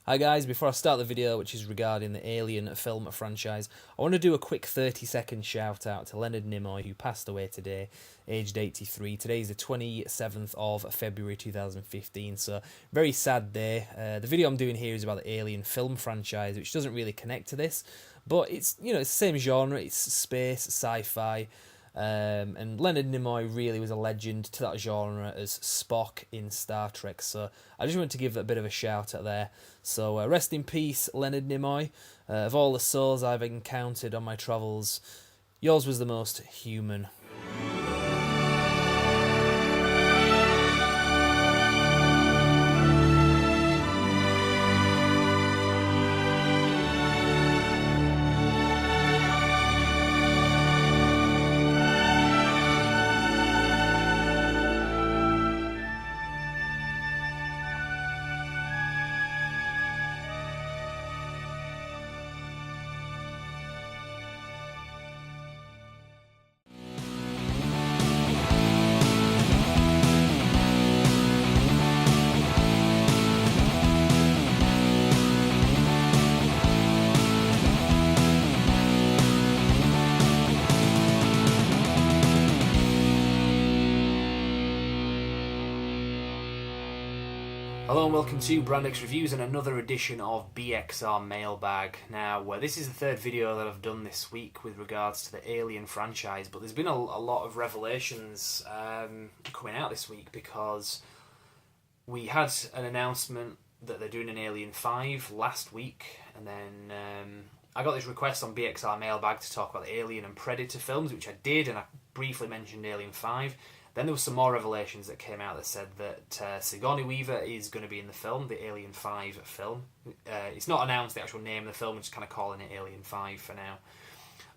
Hi guys, before I start the video, which is regarding the Alien film franchise, I want to do a quick 30-second shout out to Leonard Nimoy, who passed away today, aged 83. Today is the 27th of February 2015, so very sad day. The video I'm doing here is about the Alien film franchise, which doesn't really connect to this, but it's it's the same genre. It's space, sci-fi. And Leonard Nimoy really was a legend to that genre as Spock in Star Trek, so I just wanted to give a bit of a shout out there. So rest in peace, Leonard Nimoy. Of all the souls I've encountered on my travels, yours was the most human. Hello and welcome to Brand Reviews and another edition of BXR Mailbag. Now, this is the third video that I've done this week with regards to the Alien franchise, but there's been a lot of revelations coming out this week because we had an announcement that they're doing an Alien 5 last week, and then I got this request on BXR Mailbag to talk about the Alien and Predator films, which I did, and I briefly mentioned Alien 5. Then there was some more revelations that came out that said that Sigourney Weaver is going to be in the film, the Alien 5 film. It's not announced the actual name of the film, we're just kind of calling it Alien 5 for now.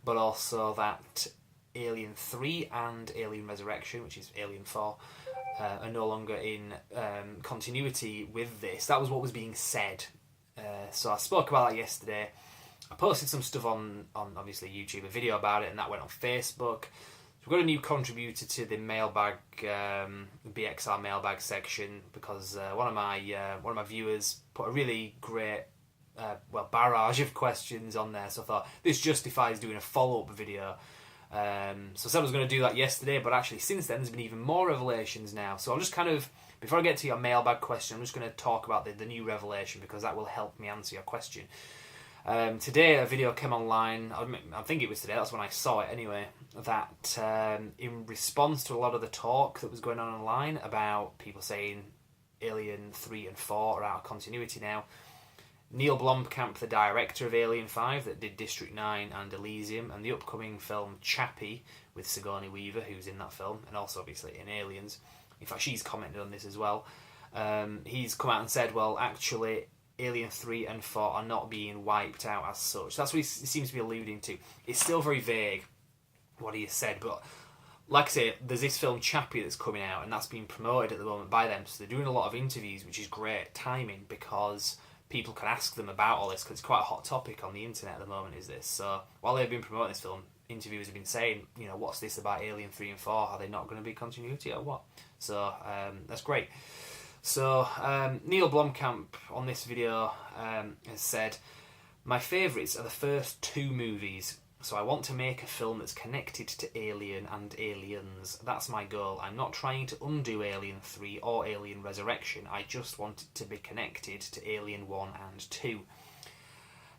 But also that Alien 3 and Alien Resurrection, which is Alien 4, are no longer in continuity with this. That was what was being said. So I spoke about that yesterday. I posted some stuff on obviously YouTube, a video about it, and that went on Facebook. We've got a new contributor to the mailbag, BXR mailbag section, because one of my viewers put a really great barrage of questions on there. So I thought this justifies doing a follow-up video. So I said I was going to do that yesterday, but actually since then there's been even more revelations now. So I'm just before I get to your mailbag question, I'm just going to talk about the new revelation, because that will help me answer your question. Today a video came online, I think it was today, that's when I saw it anyway, that in response to a lot of the talk that was going on online about people saying Alien 3 and 4 are out of continuity now, Neil Blomkamp, the director of Alien 5 that did District 9 and Elysium, and the upcoming film Chappie with Sigourney Weaver, who's in that film, and also obviously in Aliens, in fact she's commented on this as well, he's come out and said, well actually Alien 3 and 4 are not being wiped out as such. That's what he seems to be alluding to. It's still very vague what he has said, but like I say, there's this film Chappie that's coming out, and that's being promoted at the moment by them, so they're doing a lot of interviews, which is great timing, because people can ask them about all this, because it's quite a hot topic on the internet at the moment, is this. So while they've been promoting this film, interviewers have been saying, what's this about Alien 3 and 4? Are they not going to be continuity or what? So that's great. So Neil Blomkamp on this video has said, my favourites are the first two movies, so I want to make a film that's connected to Alien and Aliens. That's my goal. I'm not trying to undo Alien 3 or Alien Resurrection. I just want it to be connected to Alien 1 and 2.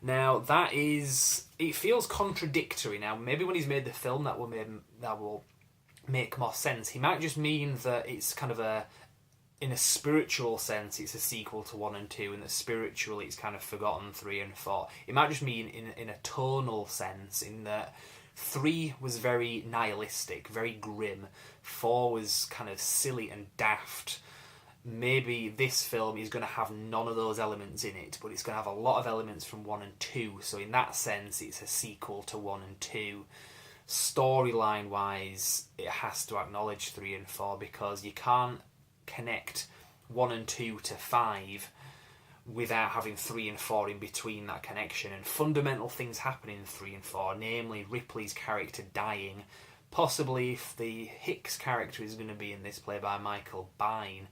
Now it feels contradictory. Now maybe when he's made the film that will make more sense. He might just mean that it's kind of in a spiritual sense, it's a sequel to 1 and 2, and that spiritually it's kind of forgotten 3 and 4. It might just mean in a tonal sense, in that 3 was very nihilistic, very grim, 4 was kind of silly and daft. Maybe this film is going to have none of those elements in it, but it's going to have a lot of elements from 1 and 2, so in that sense it's a sequel to 1 and 2. Storyline wise, it has to acknowledge 3 and 4, because you can't connect 1 and 2 to 5 without having 3 and 4 in between that connection, and fundamental things happen in 3 and 4, namely Ripley's character dying, possibly if the Hicks character is going to be in this, played by Michael Biehn,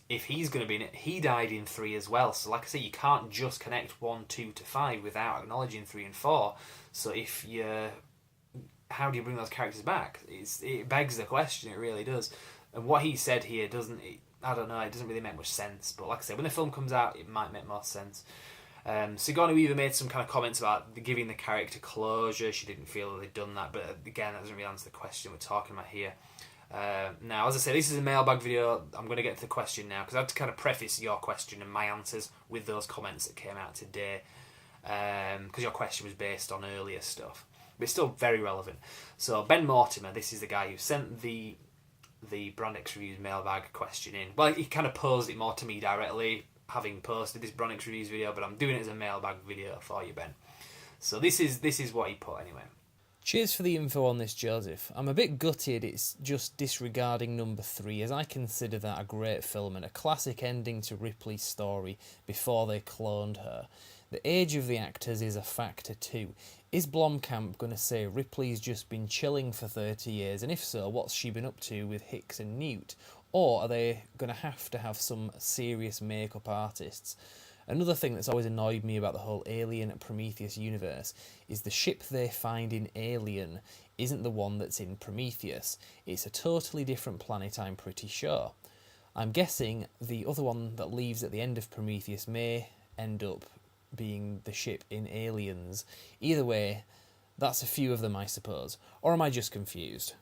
if he's going to be in it, he died in 3 as well. So like I say, you can't just connect 1, 2 to 5 without acknowledging 3 and 4. So how do you bring those characters back? It begs the question, it really does. And what he said here I don't know, it doesn't really make much sense. But like I said, when the film comes out, it might make more sense. Sigourney Weaver made some kind of comments about giving the character closure. She didn't feel that they'd done that, but again, that doesn't really answer the question we're talking about here. Now, as I say, this is a mailbag video. I'm going to get to the question now, because I had to kind of preface your question and my answers with those comments that came out today, because your question was based on earlier stuff. But it's still very relevant. So, Ben Mortimer, this is the guy who sent the Brand X Reviews mailbag question in. Well, he kind of posed it more to me directly, having posted this Brand X Reviews video, but I'm doing it as a mailbag video for you, Ben. So this is what he put anyway. Cheers for the info on this, Joseph. I'm a bit gutted it's just disregarding number 3, as I consider that a great film and a classic ending to Ripley's story before they cloned her. The age of the actors is a factor too. Is Blomkamp going to say Ripley's just been chilling for 30 years, and if so, what's she been up to with Hicks and Newt? Or are they going to have some serious makeup artists? Another thing that's always annoyed me about the whole Alien Prometheus universe is the ship they find in Alien isn't the one that's in Prometheus. It's a totally different planet, I'm pretty sure. I'm guessing the other one that leaves at the end of Prometheus may end up being the ship in Aliens. Either way, that's a few of them, I suppose. Or am I just confused?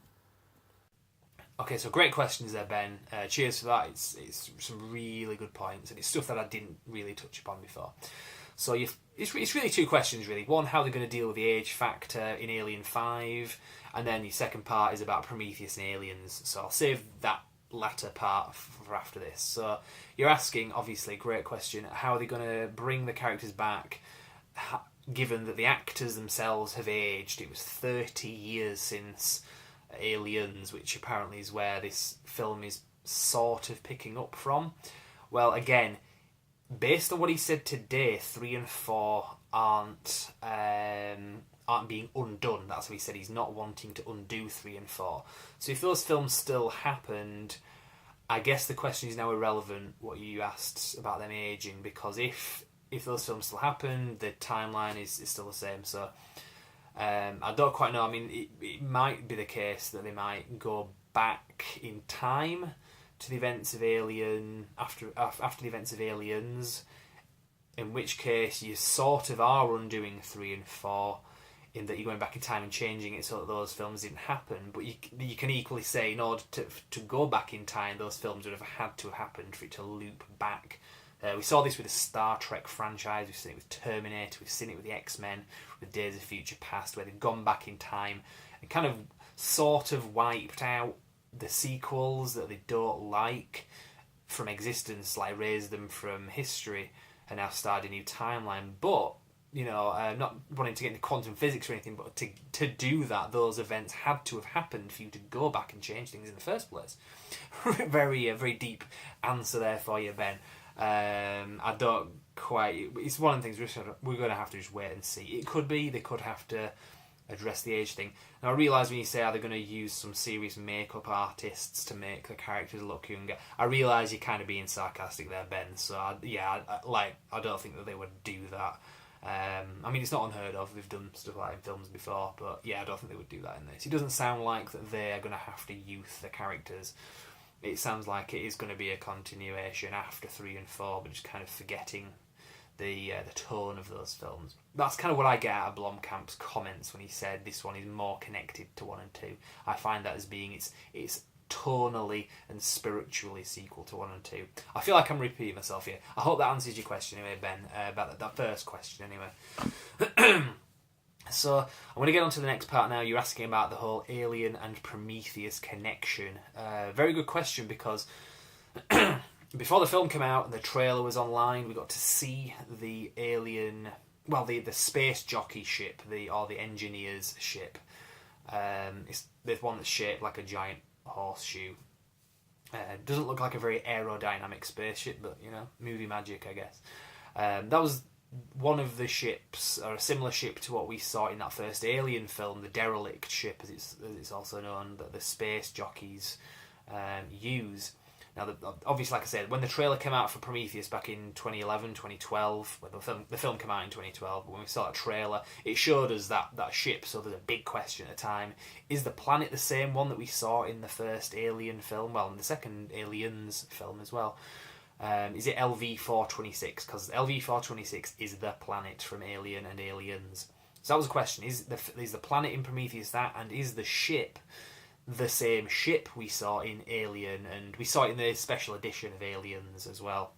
Okay, so great questions there, Ben. Cheers for that. It's some really good points, and it's stuff that I didn't really touch upon before. So it's really 2 questions, really. One, how they're going to deal with the age factor in Alien 5, and then the second part is about Prometheus and Aliens. So I'll save that latter part for after this. So you're asking, obviously, great question, how are they going to bring the characters back, given that the actors themselves have aged? It was 30 years since Aliens, which apparently is where this film is sort of picking up from. Well, again, based on what he said today, 3 and 4 aren't being undone. That's what he said. He's not wanting to undo 3 and 4. So if those films still happened, I guess the question is now irrelevant, what you asked about them aging, because if those films still happen, the timeline is still the same. So I don't quite know. I mean, it might be the case that they might go back in time to the events of Alien after the events of Aliens, in which case you sort of are undoing 3 and 4, in that you're going back in time and changing it so that those films didn't happen. But you can equally say, in order to go back in time, those films would have had to have happened for it to loop back. We saw this with the Star Trek franchise, we've seen it with Terminator, we've seen it with the X-Men, with Days of Future Past, where they've gone back in time and kind of sort of wiped out the sequels that they don't like from existence, like erased them from history, and now started a new timeline. But, not wanting to get into quantum physics or anything, but to do that, those events had to have happened for you to go back and change things in the first place. Very deep answer there for you, Ben. I don't quite. It's one of the things we're going to have to just wait and see. It could be they could have to address the age thing. Now I realise when you say, are they going to use some serious makeup artists to make the characters look younger? I realise you're kind of being sarcastic there, Ben. So I don't think that they would do that. I mean, it's not unheard of. They've done stuff like that in films before, but yeah, I don't think they would do that in this. It doesn't sound like that they are going to have to youth the characters. It sounds like it is going to be a continuation after 3 and 4, but just kind of forgetting the tone of those films. That's kind of what I get out of Blomkamp's comments when he said this one is more connected to 1 and 2. I find that as being it's tonally and spiritually sequel to 1 and 2. I feel like I'm repeating myself here. I hope that answers your question anyway, Ben, about that first question anyway. So I'm going to get on to the next part now. You're asking about the whole Alien and Prometheus connection. Very good question, because before the film came out and the trailer was online, we got to see the alien, well, the space jockey ship, or the engineer's ship. There's one that's shaped like a giant horseshoe. Doesn't look like a very aerodynamic spaceship, but movie magic, I guess. That was one of the ships, or a similar ship to what we saw in that first Alien film, the derelict ship, as it's also known, that the space jockeys use. Now, obviously, like I said, when the trailer came out for Prometheus back in 2011, 2012, when the film came out in 2012, but when we saw a trailer, it showed us that ship, so there's a big question at the time. Is the planet the same one that we saw in the first Alien film? Well, in the second Aliens film as well. Is it LV-426? Because LV-426 is the planet from Alien and Aliens. So that was a question. Is the planet in Prometheus that? And is the ship the same ship we saw in Alien? And we saw it in the special edition of Aliens as well,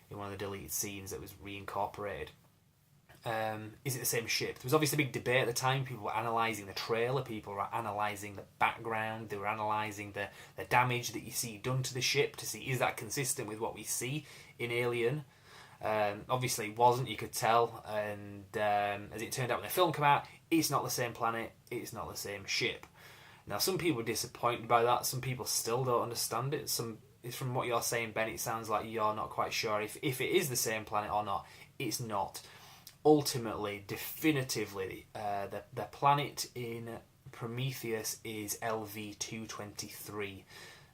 in one of the deleted scenes that was reincorporated. Is it the same ship? There was obviously a big debate at the time. People were analysing the trailer, people were analysing the background, they were analysing the damage that you see done to the ship to see is that consistent with what we see in Alien. Obviously it wasn't, you could tell, and as it turned out when the film came out, it's not the same planet, it's not the same ship. Now some people were disappointed by that, some people still don't understand it. From what you're saying, Ben, it sounds like you're not quite sure if it is the same planet or not. It's not. Ultimately, definitively, the planet in Prometheus is LV-223.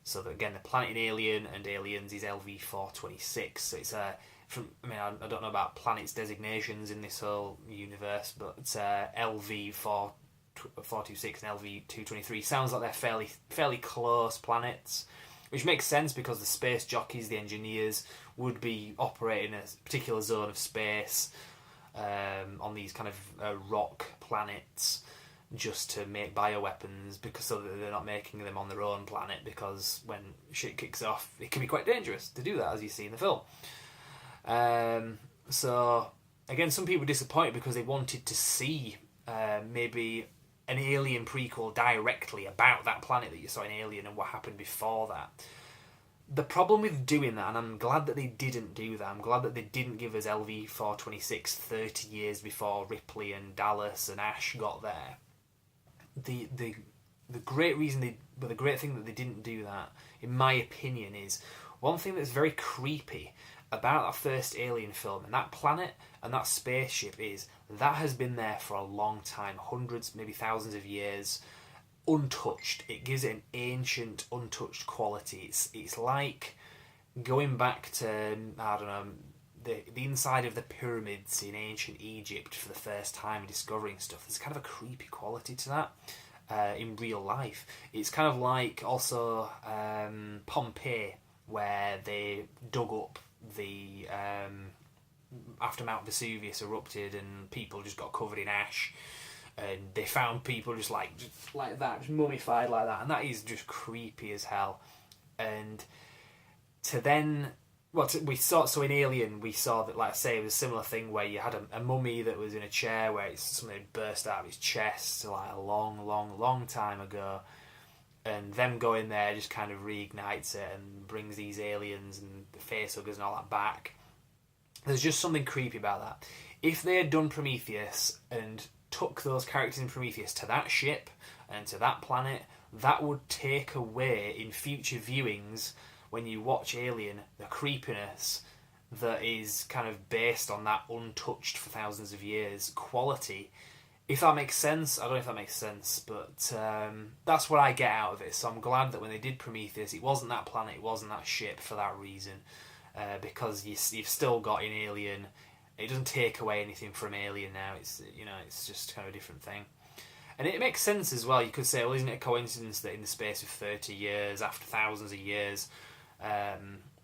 So that, again, the planet in Alien and Aliens is LV-426. So it's I don't know about planets designations in this whole universe, but LV-426 and LV-223 sounds like they're fairly close planets, which makes sense because the space jockeys, the engineers, would be operating in a particular zone of space on these kind of rock planets just to make bioweapons, because so that they're not making them on their own planet, because when shit kicks off it can be quite dangerous to do that, as you see in the film. So again, some people were disappointed because they wanted to see maybe an Alien prequel directly about that planet that you saw in Alien and what happened before that. The problem with doing that, and I'm glad that they didn't do that, I'm glad that they didn't give us LV-426 30 years before Ripley and Dallas and Ash got there. The great reason the great thing that they didn't do that, in my opinion, is one thing that's very creepy about that first Alien film and that planet and that spaceship is that has been there for a long time, hundreds, maybe thousands of years, untouched. It gives it an ancient, untouched quality. It's like going back to, I don't know, the inside of the pyramids in ancient Egypt for the first time and discovering stuff. There's kind of a creepy quality to that in real life. It's kind of like also Pompeii, where they dug up the after Mount Vesuvius erupted and people just got covered in ash, and they found people just like that, just mummified like that, and that is just creepy as hell. And to then, we saw, so in Alien we saw that, like I say, it was a similar thing where you had a mummy that was in a chair where something had burst out of his chest like a long time ago, and them going there just kind of reignites it and brings these aliens and the facehuggers and all that back. There's just something creepy about that. If they had done Prometheus and took those characters in Prometheus to that ship and to that planet, that would take away in future viewings, when you watch Alien, the creepiness that is kind of based on that untouched for thousands of years quality. If that makes sense, I don't know if that makes sense, but that's what I get out of it. So I'm glad that when they did Prometheus, it wasn't that planet, it wasn't that ship for that reason, because you've still got in Alien. It doesn't take away anything from Alien now. It's just kind of a different thing. And it makes sense as well. You could say, well, isn't it a coincidence that in the space of 30 years, after thousands of years,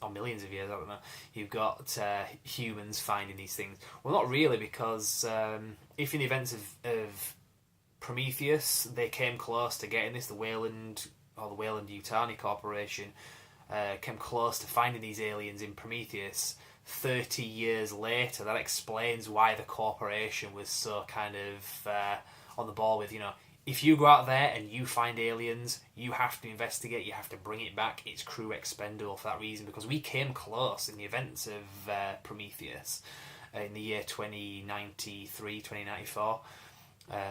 or millions of years, I don't know, you've got humans finding these things? Well, not really, because if in the events of Prometheus, they came close to getting this, the Weyland-Yutani Corporation came close to finding these aliens in Prometheus, 30 years later, that explains why the corporation was so kind of on the ball with, if you go out there and you find aliens, you have to investigate, you have to bring it back, it's crew expendable for that reason, because we came close in the events of Prometheus in the year 2093, 2094.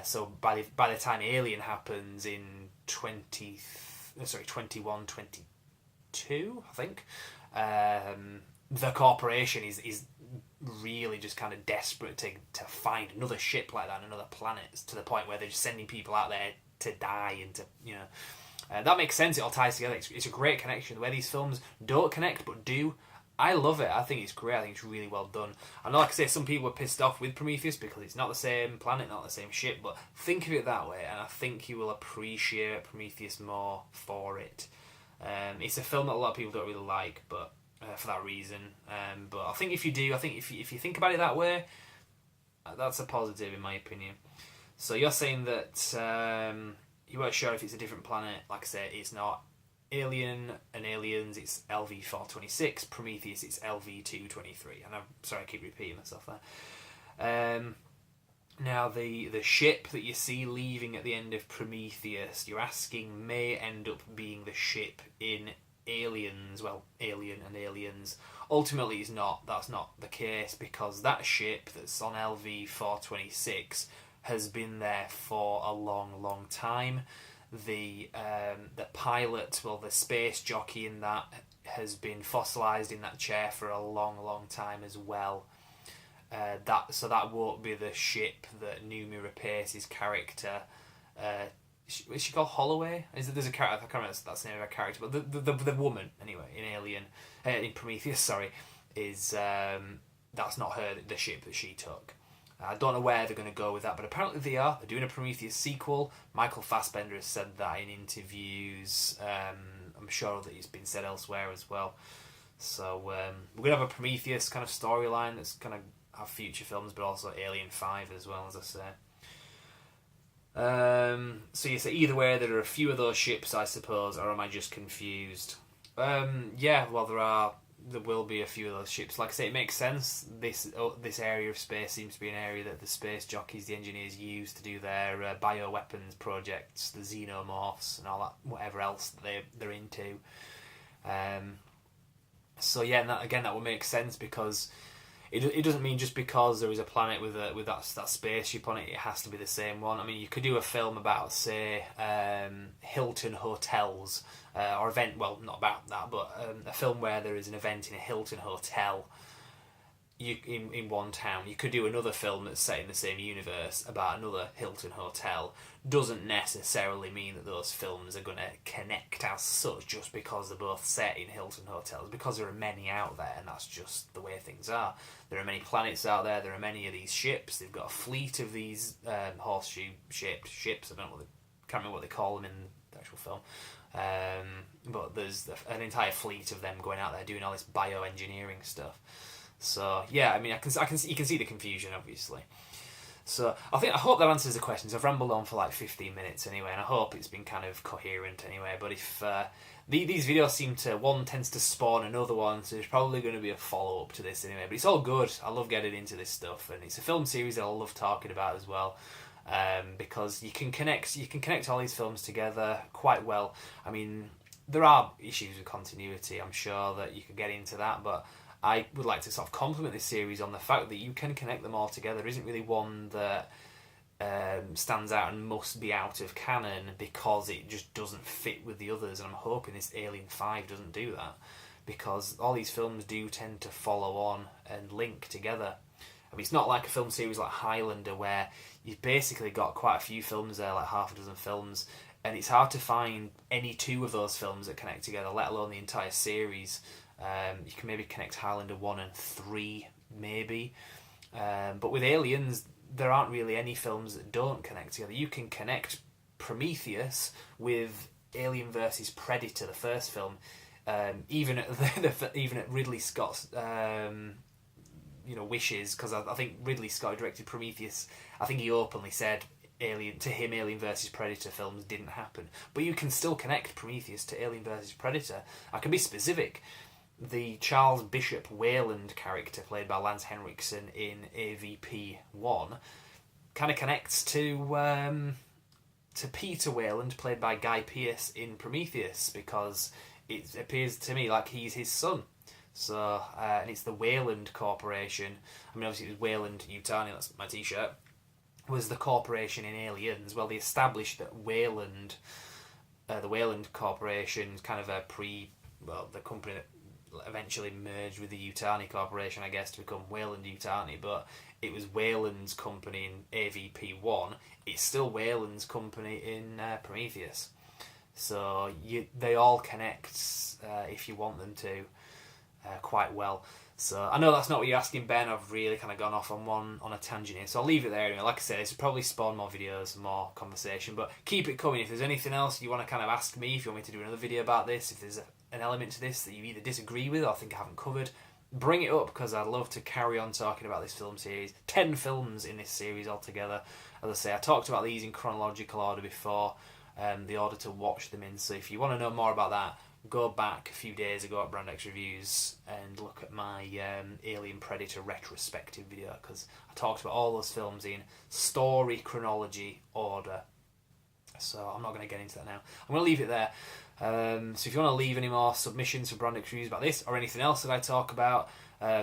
So by the time Alien happens in 21, 22, I think, the corporation is really just kind of desperate to find another ship like that, another planet, to the point where they're just sending people out there to die and to That makes sense. It all ties together. It's a great connection. The way these films don't connect but do, I love it. I think it's great. I think it's really well done. I know, like I say, some people were pissed off with Prometheus because it's not the same planet, not the same ship, but think of it that way, and I think you will appreciate Prometheus more for it. It's a film that a lot of people don't really like, but for that reason. But I think if you do, I think if you think about it that way, that's a positive in my opinion. So you're saying that you weren't sure if it's a different planet. Like I say, it's not. Alien and Aliens, it's LV-426. Prometheus, it's LV-223. And I'm sorry, I keep repeating myself there. Now, the ship that you see leaving at the end of Prometheus, you're asking, may end up being the ship in Aliens. Well, Alien and Aliens. Ultimately, it's not. That's not the case, because that ship that's on LV-426 has been there for a long, long time. The pilot, well, the space jockey in that has been fossilised in that chair for a long, long time as well. So that won't be the ship that Noomi Rapace's character. Is she called Holloway? There's a character, I can't remember that's the name of her character, but the woman anyway in Prometheus, sorry, is that's not her, the ship that she took. I don't know where they're going to go with that, but apparently they are. They're doing a Prometheus sequel. Michael Fassbender has said that in interviews. I'm sure that it's been said elsewhere as well. So we're going to have a Prometheus kind of storyline that's going to have future films, but also Alien 5 as well, as I say. So you say either way, there are a few of those ships, I suppose, or am I just confused? Yeah, well, there will be a few of those ships. Like I say, it makes sense. This area of space seems to be an area that the space jockeys, the engineers, use to do their bioweapons projects, the xenomorphs and all that, whatever else they're into. So yeah, and that will make sense, because it doesn't mean just because there is a planet with that spaceship on it has to be the same one. I mean, you could do a film about, say, Hilton hotels, or event. Well, not about that, but a film where there is an event in a Hilton hotel. In one town. You could do another film that's set in the same universe about another Hilton hotel. Doesn't necessarily mean that those films are going to connect as such just because they're both set in Hilton hotels, because there are many out there, and that's just the way things are. There are many planets out there. There are many of these ships. They've got a fleet of these horseshoe-shaped ships. I can't remember what they call them in the actual film. But there's an entire fleet of them going out there doing all this bioengineering stuff. So yeah, I mean, you can see the confusion, obviously. So I hope that answers the questions. I've rambled on for like 15 minutes anyway, and I hope it's been kind of coherent anyway. But if these videos tends to spawn another one, so there's probably going to be a follow up to this anyway. But it's all good. I love getting into this stuff, and it's a film series that I love talking about as well. Because you can connect all these films together quite well. I mean, there are issues with continuity. I'm sure that you could get into that, but I would like to sort of compliment this series on the fact that you can connect them all together. There isn't really one that stands out and must be out of canon because it just doesn't fit with the others, and I'm hoping this Alien 5 doesn't do that, because all these films do tend to follow on and link together. I mean, it's not like a film series like Highlander, where you've basically got quite a few films there, like half a dozen films, and it's hard to find any two of those films that connect together, let alone the entire series. You can maybe connect Highlander 1 and 3, maybe. But with Aliens, there aren't really any films that don't connect together. You can connect Prometheus with Alien vs Predator, the first film, even at Ridley Scott's wishes, because I think Ridley Scott directed Prometheus. I think he openly said Alien vs Predator films didn't happen, but you can still connect Prometheus to Alien vs Predator. I can be specific. The Charles Bishop Wayland character, played by Lance Henriksen in AVP1, kind of connects to Peter Wayland, played by Guy Pearce in Prometheus, because it appears to me like he's his son. So, and it's the Wayland Corporation. I mean, obviously it was Wayland Yutani, that's my t-shirt, was the corporation in Aliens. Well, they established that Wayland, the Wayland Corporation, is kind of the company that eventually merged with the Yutani Corporation, I guess, to become Wayland Yutani, but it was Wayland's company in AVP1. It's still Wayland's company in Prometheus. So they all connect if you want them to quite well. So I know that's not what you're asking, Ben. I've really kind of gone off on a tangent here, so I'll leave it there anyway. Like I said, this will probably spawn more videos, more conversation, but keep it coming. If there's anything else you want to kind of ask me, if you want me to do another video about this, if there's an element to this that you either disagree with or think I haven't covered, bring it up, because I'd love to carry on talking about this film series. 10 films in this series altogether. As I say, I talked about these in chronological order before, the order to watch them in, so if you want to know more about that, go back a few days ago at Brand X Reviews and look at my Alien Predator retrospective video, because I talked about all those films in story chronology order. So I'm not going to get into that now. I'm going to leave it there. So if you want to leave any more submissions for Brand X Reviews about this or anything else that I talk about,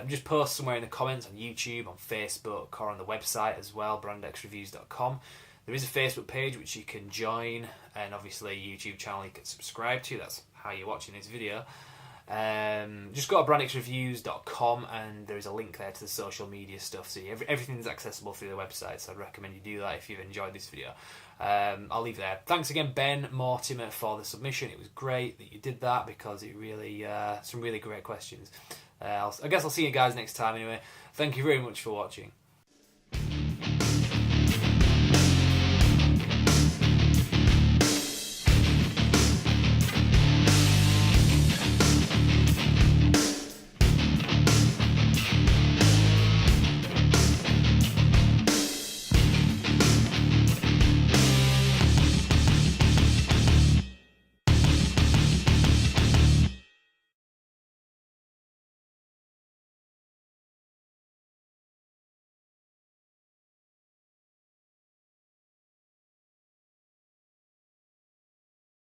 just post somewhere in the comments on YouTube, on Facebook, or on the website as well, brandxreviews.com. There is a Facebook page which you can join, and obviously a YouTube channel you can subscribe to. That's how you're watching this video. Just go to brandxreviews.com and there is a link there to the social media stuff. So everything's accessible through the website, so I'd recommend you do that if you've enjoyed this video. I'll leave it there. Thanks again, Ben Mortimer, for the submission. It was great that you did that, because it really some really great questions. I guess I'll see you guys next time anyway. Thank you very much for watching.